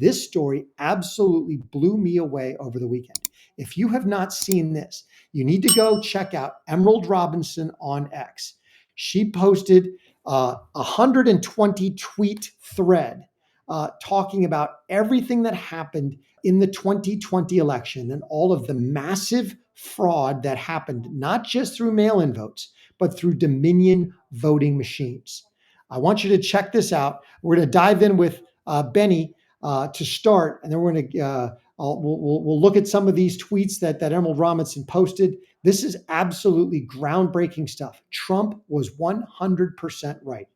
this story absolutely blew me away over the weekend. If you have not seen this, you need to go check out Emerald Robinson on X. She posted a 120 tweet thread talking about everything that happened in the 2020 election and all of the massive fraud that happened, not just through mail-in votes, but through Dominion voting machines. I want you to check this out. We're going to dive in with Benny to start, and then we're going to we'll look at some of these tweets that Emerald Robinson posted. This is absolutely groundbreaking stuff. Trump was 100% right.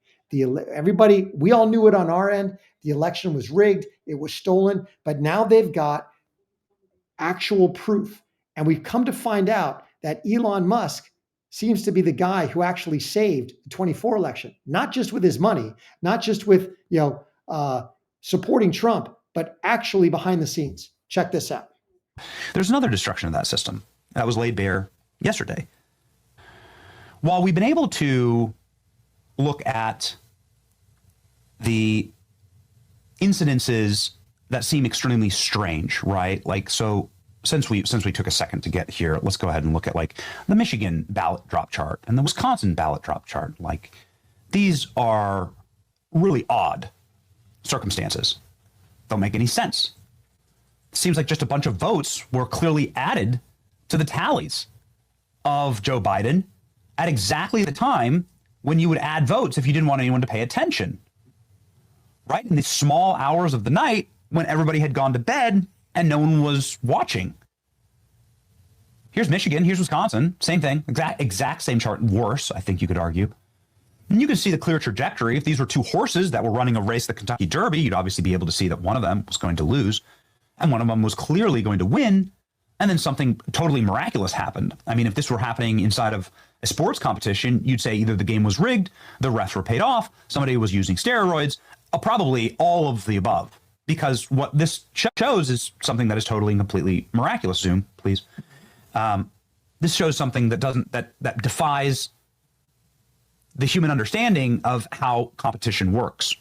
Everybody, we all knew it on our end. The election was rigged. It was stolen. But now they've got actual proof. And we've come to find out that Elon Musk seems to be the guy who actually saved the 24 election, not just with his money, not just with supporting Trump, but actually behind the scenes. Check this out. There's another destruction of that system that was laid bare yesterday. While we've been able to look at the incidences that seem extremely strange, right? Like, so since we took a second to get here, let's go ahead and look at like the Michigan ballot drop chart and the Wisconsin ballot drop chart. Like, these are really odd circumstances. Don't make any sense. It seems like just a bunch of votes were clearly added to the tallies of Joe Biden at exactly the time when you would add votes if you didn't want anyone to pay attention. Right? In the small hours of the night when everybody had gone to bed and no one was watching. Here's Michigan, here's Wisconsin, same thing, exact same chart, worse, I think you could argue. And you can see the clear trajectory. If these were two horses that were running a race, the Kentucky Derby, you'd obviously be able to see that one of them was going to lose and one of them was clearly going to win. And then something totally miraculous happened. I mean, if this were happening inside of a sports competition, you'd say either the game was rigged, the refs were paid off, somebody was using steroids, probably all of the above. Because what this shows is something that is totally and completely miraculous. Zoom, please. This shows something that defies the human understanding of how competition works.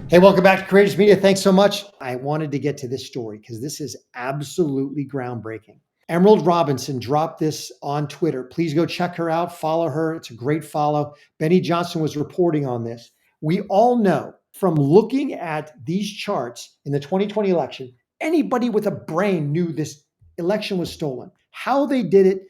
Hey, welcome back to Courageous Media. Thanks so much. I wanted to get to this story because this is absolutely groundbreaking. Emerald Robinson dropped this on Twitter. Please go check her out. Follow her. It's a great follow. Benny Johnson was reporting on this. We all know from looking at these charts in the 2020 election, anybody with a brain knew this election was stolen. How they did it,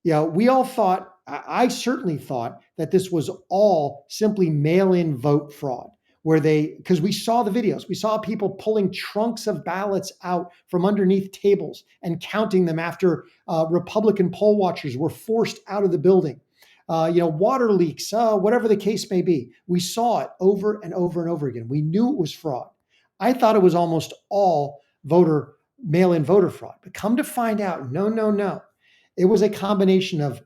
we all thought, I certainly thought that this was all simply mail-in vote fraud. Because we saw the videos, we saw people pulling trunks of ballots out from underneath tables and counting them after Republican poll watchers were forced out of the building. Water leaks, whatever the case may be. We saw it over and over and over again. We knew it was fraud. I thought it was almost all mail-in voter fraud, but come to find out, no. It was a combination of,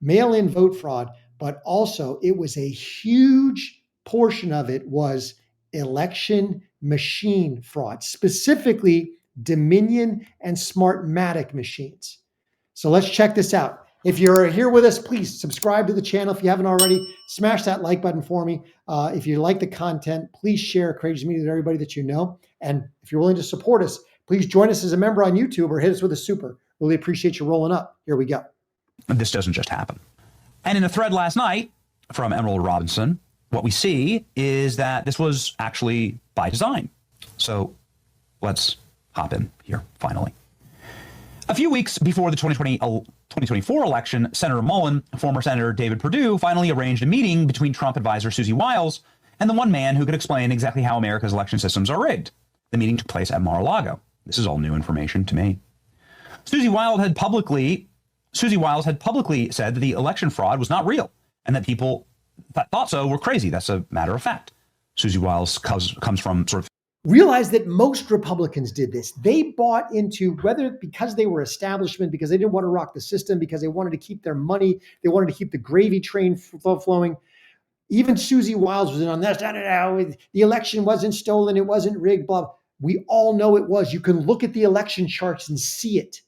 mail-in vote fraud, but also it was a huge portion of it was election machine fraud, specifically Dominion and Smartmatic machines. So let's check this out. If you're here with us, please subscribe to the channel. If you haven't already, smash that like button for me. If you like the content, please share Courageous Media with everybody that you know. And if you're willing to support us, please join us as a member on YouTube or hit us with a super. Really appreciate you rolling up. Here we go. This doesn't just happen. And in a thread last night from Emerald Robinson, what we see is that this was actually by design. So let's hop in here, finally. A few weeks before the 2024 election, Senator Mullen, former Senator David Perdue, finally arranged a meeting between Trump advisor Susie Wiles and the one man who could explain exactly how America's election systems are rigged. The meeting took place at Mar-a-Lago. This is all new information to me. Susie Wiles had publicly said that the election fraud was not real and that people that thought so were crazy. That's a matter of fact. Susie Wiles comes from sort of... Realize that most Republicans did this. They bought into, whether because they were establishment, because they didn't want to rock the system, because they wanted to keep their money, they wanted to keep the gravy train flowing. Even Susie Wiles was in on this. The election wasn't stolen. It wasn't rigged. Blah. We all know it was. You can look at the election charts and see it.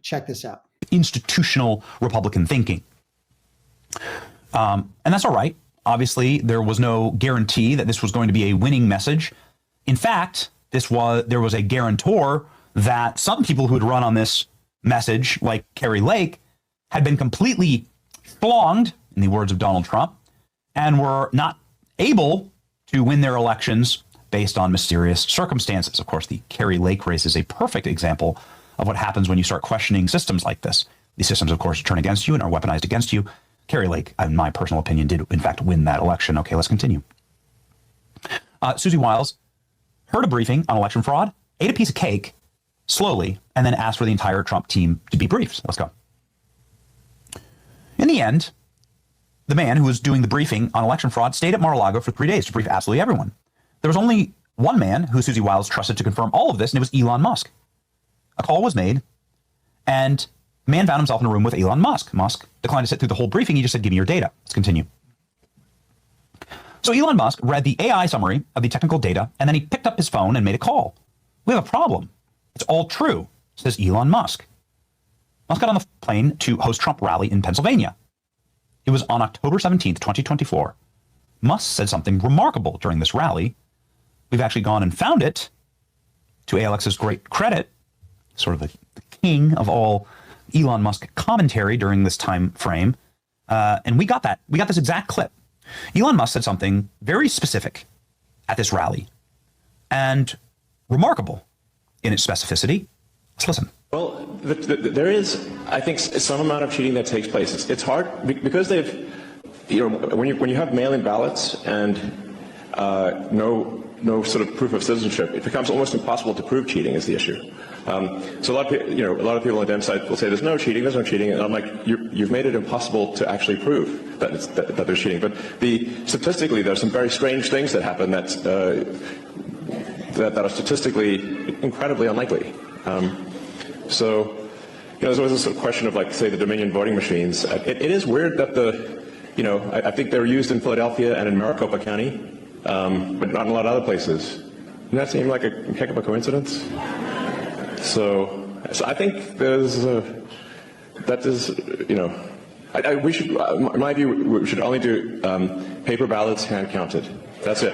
Check this out. Institutional Republican thinking. And that's all right. Obviously, there was no guarantee that this was going to be a winning message In fact, there was a guarantor that some people who had run on this message, like Carrie Lake, had been completely flonged, in the words of Donald Trump, and were not able to win their elections based on mysterious circumstances. Of course, the Carrie Lake race is a perfect example of what happens when you start questioning systems like this. These systems, of course, turn against you and are weaponized against you. Carrie Lake, in my personal opinion, did in fact win that election. Okay, let's continue. Susie Wiles heard a briefing on election fraud, ate a piece of cake slowly, and then asked for the entire Trump team to be briefed. Let's go. In the end, the man who was doing the briefing on election fraud stayed at Mar-a-Lago for 3 days to brief absolutely everyone. There was only one man who Susie Wiles trusted to confirm all of this, and it was Elon Musk. A call was made, and the man found himself in a room with Elon Musk. Musk declined to sit through the whole briefing. He just said, give me your data. Let's continue. So Elon Musk read the AI summary of the technical data, and then he picked up his phone and made a call. We have a problem. It's all true, says Elon Musk. Musk got on the plane to host Trump rally in Pennsylvania. It was on October 17th, 2024. Musk said something remarkable during this rally. We've actually gone and found it, to ALX's great credit, sort of the king of all Elon Musk commentary during this time frame. And we got that. We got this exact clip. Elon Musk said something very specific at this rally and remarkable in its specificity. Let's listen. Well, there is, I think, some amount of cheating that takes place. It's hard because they've, when you have mail-in ballots and no sort of proof of citizenship, it becomes almost impossible to prove cheating is the issue. So a lot of people on the Dems side will say there's no cheating, and I'm like, you've made it impossible to actually prove that there's cheating. But statistically, there's some very strange things that happen that are statistically incredibly unlikely. So there's always this sort of question of, like, say, the Dominion voting machines. It is weird that I think they're used in Philadelphia and in Maricopa County, but not in a lot of other places. Doesn't that seem like a heck of a coincidence? So I think we should, in my view, we should only do paper ballots hand counted. That's it.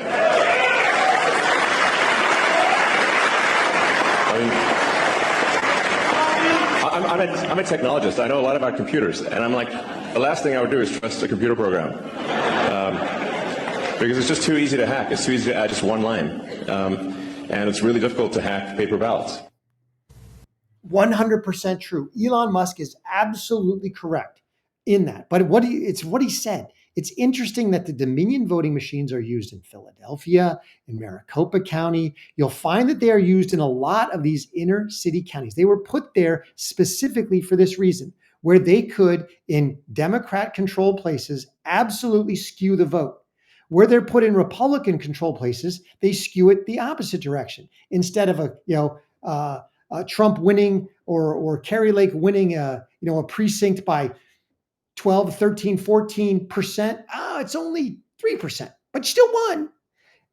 I'm a technologist. I know a lot about computers, and I'm like, the last thing I would do is trust a computer program, because it's just too easy to hack. It's too easy to add just one line, and it's really difficult to hack paper ballots. 100% true. Elon Musk is absolutely correct in that. But it's what he said. It's interesting that the Dominion voting machines are used in Philadelphia, in Maricopa County. You'll find that they are used in a lot of these inner city counties. They were put there specifically for this reason, where they could, in Democrat-controlled places, absolutely skew the vote. Where they're put in Republican-controlled places, they skew it the opposite direction. Instead of Trump winning or Carrie Lake winning a precinct by 12, 13, 14%. It's only 3%, but you still won.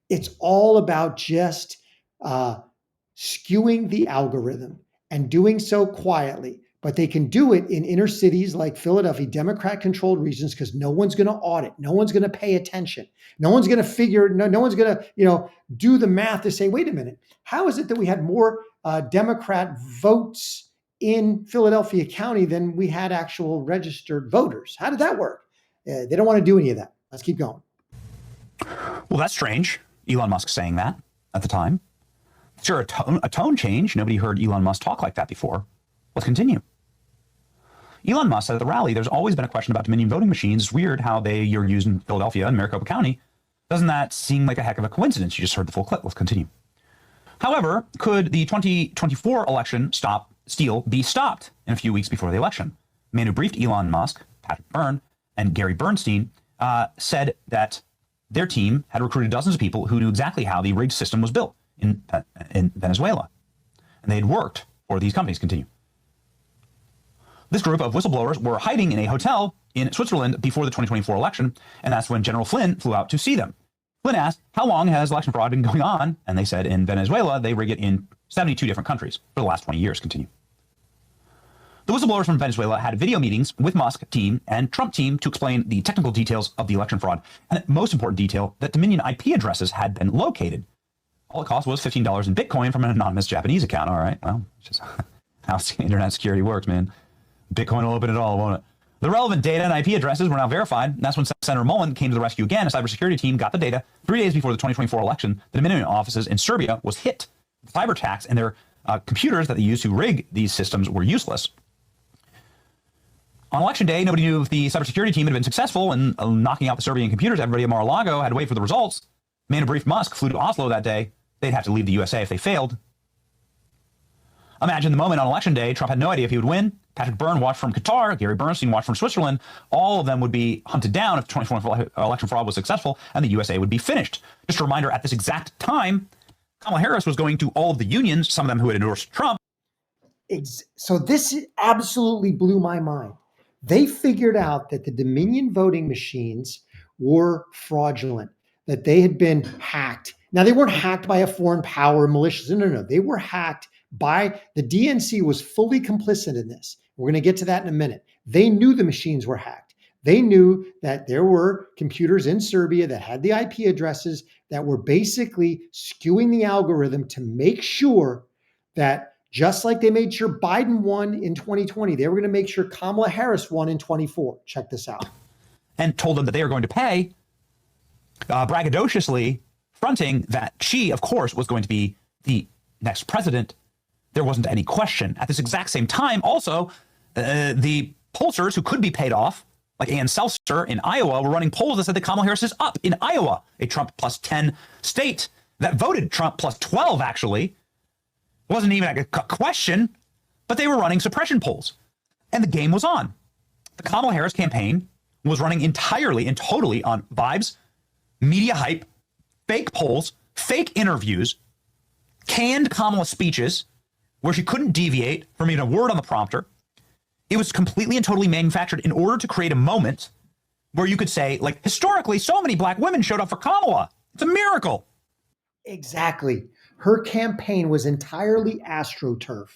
It's all about just skewing the algorithm and doing so quietly. But they can do it in inner cities like Philadelphia, Democrat-controlled regions, because no one's going to audit. No one's going to pay attention. No one's going to figure, no one's going to, do the math to say, wait a minute, how is it that we had more Democrat votes in Philadelphia County than we had actual registered voters? How did that work? They don't want to do any of that. Let's keep going. Well, that's strange. Elon Musk saying that at the time. Sure, a tone change. Nobody heard Elon Musk talk like that before. Let's continue. Elon Musk said at the rally, there's always been a question about Dominion voting machines. It's weird how you're used in Philadelphia and Maricopa County. Doesn't that seem like a heck of a coincidence? You just heard the full clip. Let's continue. However, could the 2024 election steal be stopped in a few weeks before the election? The man who briefed Elon Musk, Patrick Byrne, and Gary Bernstein said that their team had recruited dozens of people who knew exactly how the rigged system was built in Venezuela. And they had worked for these companies. Continue. This group of whistleblowers were hiding in a hotel in Switzerland before the 2024 election, and that's when General Flynn flew out to see them. Flynn asked, how long has election fraud been going on? And they said in Venezuela, they rig it in 72 different countries for the last 20 years. Continue. The whistleblowers from Venezuela had video meetings with Musk team and Trump team to explain the technical details of the election fraud, and the most important detail, that Dominion IP addresses had been located All it cost was $15 in Bitcoin from an anonymous Japanese account. All right, well, it's just how internet security works, man. Bitcoin will open it all, won't it? The relevant data and IP addresses were now verified. And that's when Senator Mullen came to the rescue again. A cybersecurity team got the data 3 days before the 2024 election. The Dominion offices in Serbia was hit. Cyber attacks and their computers that they used to rig these systems were useless. On election day, nobody knew if the cybersecurity team had been successful in knocking out the Serbian computers. Everybody at Mar-a-Lago had to wait for the results. Man who briefed Musk flew to Oslo that day. They'd have to leave the USA if they failed. Imagine the moment on election day. Trump had no idea if he would win. Patrick Byrne watched from Qatar. Gary Bernstein watched from Switzerland. All of them would be hunted down if 2024 election fraud was successful, and the USA would be finished. Just a reminder, at this exact time, Kamala Harris was going to all of the unions, some of them who had endorsed Trump. So this absolutely blew my mind. They figured out that the Dominion voting machines were fraudulent, that they had been hacked. Now, they weren't hacked by a foreign power, malicious. No. They were hacked by the DNC was fully complicit in this. We're going to get to that in a minute. They knew the machines were hacked. They knew that there were computers in Serbia that had the IP addresses that were basically skewing the algorithm to make sure that just like they made sure Biden won in 2020, they were going to make sure Kamala Harris won in 24. Check this out. And told them that they were going to pay braggadociously, fronting that she, of course, was going to be the next president. There wasn't any question. At this exact same time, also, the pollsters who could be paid off, like Ann Seltzer in Iowa, were running polls that said that Kamala Harris is up in Iowa, a Trump plus 10 state that voted Trump plus 12, actually. It wasn't even a question, but they were running suppression polls. And the game was on. The Kamala Harris campaign was running entirely and totally on vibes, media hype, fake polls, fake interviews, canned Kamala speeches, where she couldn't deviate from even a word on the prompter. It was completely and totally manufactured in order to create a moment where you could say, like, historically, so many black women showed up for Kamala. It's a miracle. Exactly. Her campaign was entirely AstroTurf,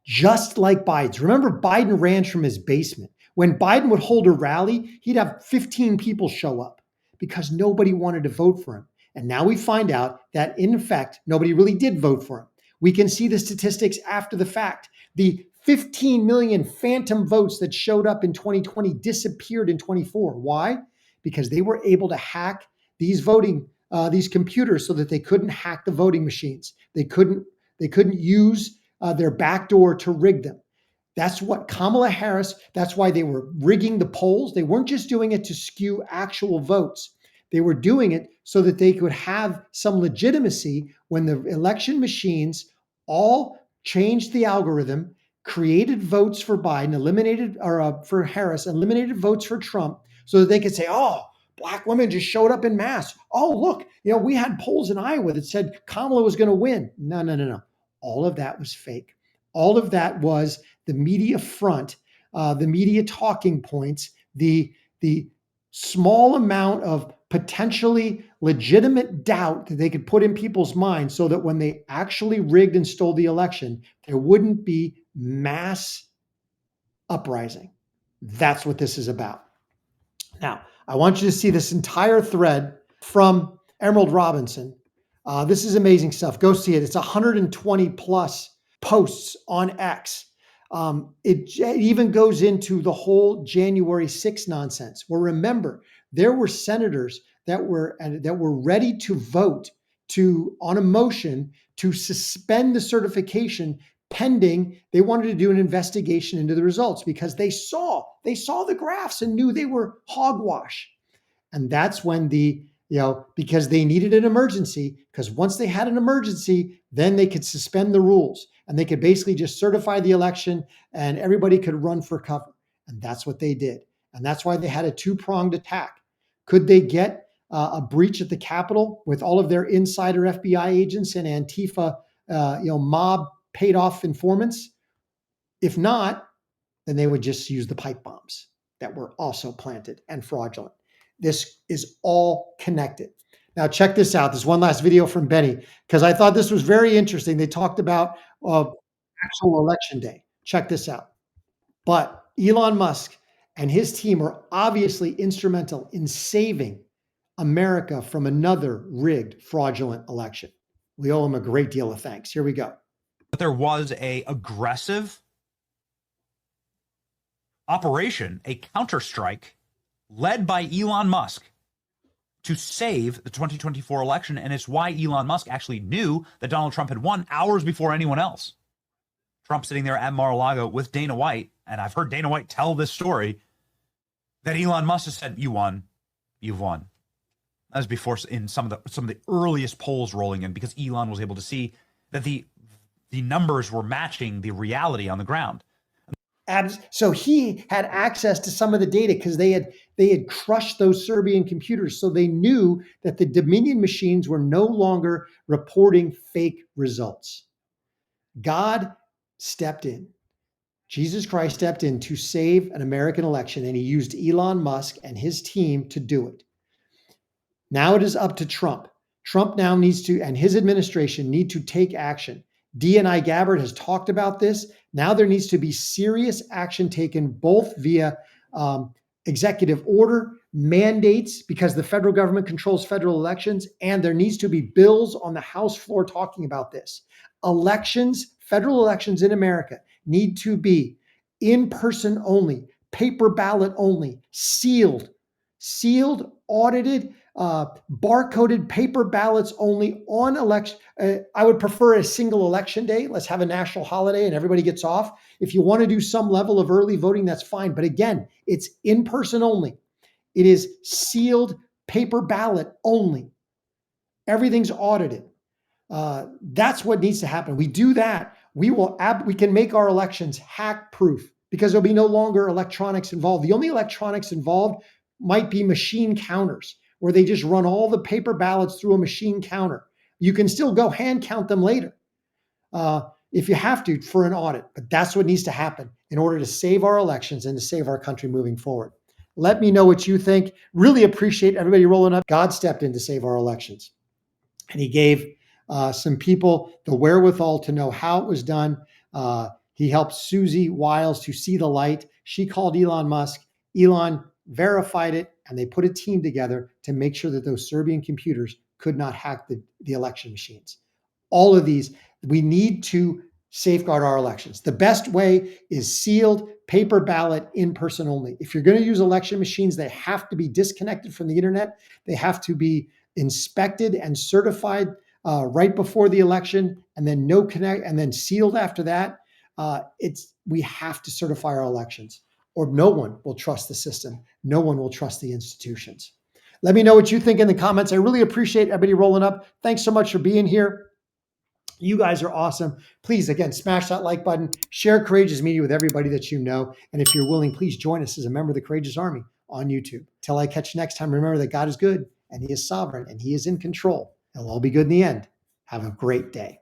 just like Biden's. Remember, Biden ran from his basement. When Biden would hold a rally, he'd have 15 people show up because nobody wanted to vote for him. And now we find out that, in fact, nobody really did vote for him. We can see the statistics after the fact. The 15 million phantom votes that showed up in 2020 disappeared in 24. Why? Because they were able to hack these computers so that they couldn't hack the voting machines. They couldn't use their backdoor to rig them. That's what Kamala Harris, that's why they were rigging the polls. They weren't just doing it to skew actual votes. They were doing it so that they could have some legitimacy when the election machines all changed the algorithm, created votes for Biden, for Harris, eliminated votes for Trump, so that they could say, oh, black women just showed up in mass. Oh, look, we had polls in Iowa that said Kamala was going to win. No. All of that was fake. All of that was the media front, the media talking points, the small amount of potentially legitimate doubt that they could put in people's minds so that when they actually rigged and stole the election, there wouldn't be mass uprising. That's what this is about. Now, I want you to see this entire thread from Emerald Robinson. This is amazing stuff. Go see it. It's 120 plus posts on X. It even goes into the whole January 6th nonsense, where, remember, there were senators that were ready to vote on a motion to suspend the certification pending. They wanted to do an investigation into the results because they saw the graphs and knew they were hogwash. And that's when because they needed an emergency, because once they had an emergency, then they could suspend the rules and they could basically just certify the election and everybody could run for cover. And that's what they did. And that's why they had a two-pronged attack. Could they get a breach at the Capitol with all of their insider FBI agents and Antifa, mob paid off informants? If not, then they would just use the pipe bombs that were also planted and fraudulent. This is all connected. Now, check this out. This one last video from Benny, because I thought this was very interesting. They talked about actual election day. Check this out. But Elon Musk and his team are obviously instrumental in saving America from another rigged, fraudulent election. We owe him a great deal of thanks. Here we go. But there was a aggressive operation, a counterstrike led by Elon Musk to save the 2024 election. And it's why Elon Musk actually knew that Donald Trump had won hours before anyone else. Trump sitting there at Mar-a-Lago with Dana White, and I've heard Dana White tell this story, that Elon Musk has said, you won, you've won. That was before in some of the earliest polls rolling in, because Elon was able to see that the numbers were matching the reality on the ground. So he had access to some of the data because they had crushed those Serbian computers. So they knew that the Dominion machines were no longer reporting fake results. God stepped in. Jesus Christ stepped in to save an American election, and he used Elon Musk and his team to do it. Now it is up to Trump. Trump now needs to, and his administration need to take action. D&I Gabbard has talked about this. Now there needs to be serious action taken, both via executive order, mandates, because the federal government controls federal elections, and there needs to be bills on the House floor talking about this. Elections, federal elections in America need to be in person only, paper ballot only, sealed, audited, barcoded paper ballots only on election. I would prefer a single election day. Let's have a national holiday and everybody gets off. If you want to do some level of early voting, that's fine. But again, it's in person only. It is sealed paper ballot only. Everything's audited. That's what needs to happen. We do that, we can make our elections hack proof, because there'll be no longer electronics involved. The only electronics involved might be machine counters, where they just run all the paper ballots through a machine counter. You can still go hand count them later if you have to for an audit, but that's what needs to happen in order to save our elections and to save our country moving forward. Let me know what you think. Really appreciate everybody rolling up. God stepped in to save our elections, and he gave some people the wherewithal to know how it was done. He helped Susie Wiles to see the light. She called Elon Musk. Elon verified it, and they put a team together to make sure that those Serbian computers could not hack the election machines. All of these, we need to safeguard our elections. The best way is sealed paper ballot, in person only. If you're going to use election machines, they have to be disconnected from the internet. They have to be inspected and certified right before the election, and then and then sealed after that. We have to certify our elections, or no one will trust the system. No one will trust the institutions. Let me know what you think in the comments. I really appreciate everybody rolling up. Thanks so much for being here. You guys are awesome. Please, again, smash that like button, share Courageous Media with everybody that you know. And if you're willing, please join us as a member of the Courageous Army on YouTube. Till I catch you next time, remember that God is good, and he is sovereign, and he is in control. It'll all be good in the end. Have a great day.